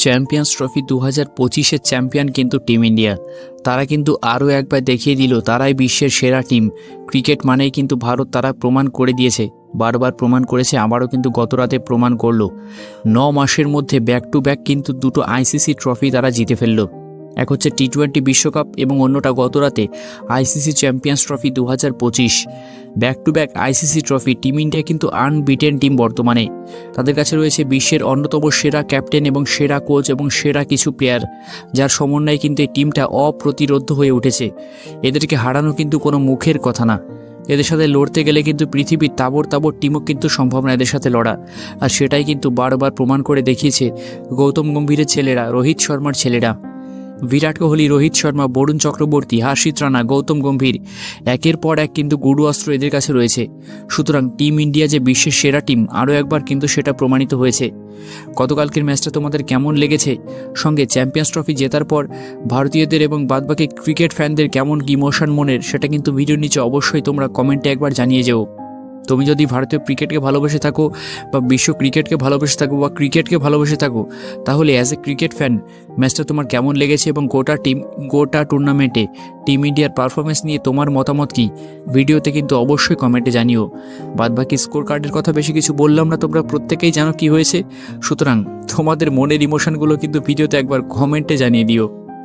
Champions trophy 2025-এর champion কিন্তু team India. তারা কিন্তু আরও একবার দেখিয়ে দিল তারাই বিশ্বের সেরা টিম। ক্রিকেট মানেই কিন্তু ভারত, তারা প্রমাণ করে দিয়েছে, বারবার প্রমাণ করেছে, আবারও কিন্তু গত রাতে প্রমাণ করলো। 9 মাসের মধ্যে ব্যাক টু ব্যাক কিন্তু দুটো আইসিসি ট্রফি তারা জিতে ফেললো। এক হচ্ছে টি20 বিশ্বকাপ এবং অন্যটা গত রাতে ICC champions trophy 2025। Back to back ICC trophy. Team India কিন্তু আনবিটেন টিম বর্তমানে। তাদের কাছে রয়েছে বিশ্বের অন্যতম সেরা ক্যাপ্টেন এবং সেরা কোচ এবং সেরা কিছু প্লেয়ার, যার সমন্বয়ে কিন্তু এই টিমটা অপ্রতিরোধ্য হয়ে উঠেছে। এদেরকে হারানো কিন্তু কোনো মুখের কথা না। এদের সাথে লড়তে গেলে কিন্তু পৃথিবীর তাবড় তাবড় টিমও কিন্তু সম্ভব না এদের সাথে লড়া। আর সেটাই কিন্তু বারবার প্রমাণ করে দেখিয়েছে গৌতম গম্ভীরের ছেলেরা, রোহিত শর্মার ছেলেরা। বিরাট কোহলি, রোহিত শর্মা, বরুণ চক্রবর্তী, হর্ষিত রানা, গৌতম গম্ভীর, একের পর এক কিন্তু গুরু অস্ত্র এদের কাছে রয়েছে। সুতরাং টিম ইন্ডিয়া যে বিশ্বের সেরা টিম, আরও একবার কিন্তু সেটা প্রমাণিত হয়েছে। গতকালকের ম্যাচটা তোমাদের কেমন লেগেছে? সঙ্গে চ্যাম্পিয়ন্স ট্রফি জেতার পর ভারতীয়দের এবং বাদবাকি ক্রিকেট ফ্যানদের কেমন ইমোশন মনের, সেটা কিন্তু ভিডিওর নিচে অবশ্যই তোমরা কমেন্টে একবার জানিয়ে যেও। তুমি যদি ভারতীয় ক্রিকেটকে ভালোবেসে থাকো বা বিশ্ব ক্রিকেটকে ভালোবেসে থাকো বা ক্রিকেটকে ভালোবেসে থাকো, তাহলে অ্যাজ এ ক্রিকেট ফ্যান ম্যাচটা তোমার কেমন লেগেছে এবং গোটা টুর্নামেন্টে টিম ইন্ডিয়ার পারফরমেন্স নিয়ে তোমার মতামত কী, ভিডিওতে কিন্তু অবশ্যই কমেন্টে জানিও। বাদবাকি স্কোর কার্ডের কথা বেশি কিছু বললাম না, তোমরা প্রত্যেকেই জানো কি হয়েছে। সুতরাং তোমাদের মনের ইমোশনগুলো কিন্তু ভিডিওতে একবার কমেন্টে জানিয়ে দিও।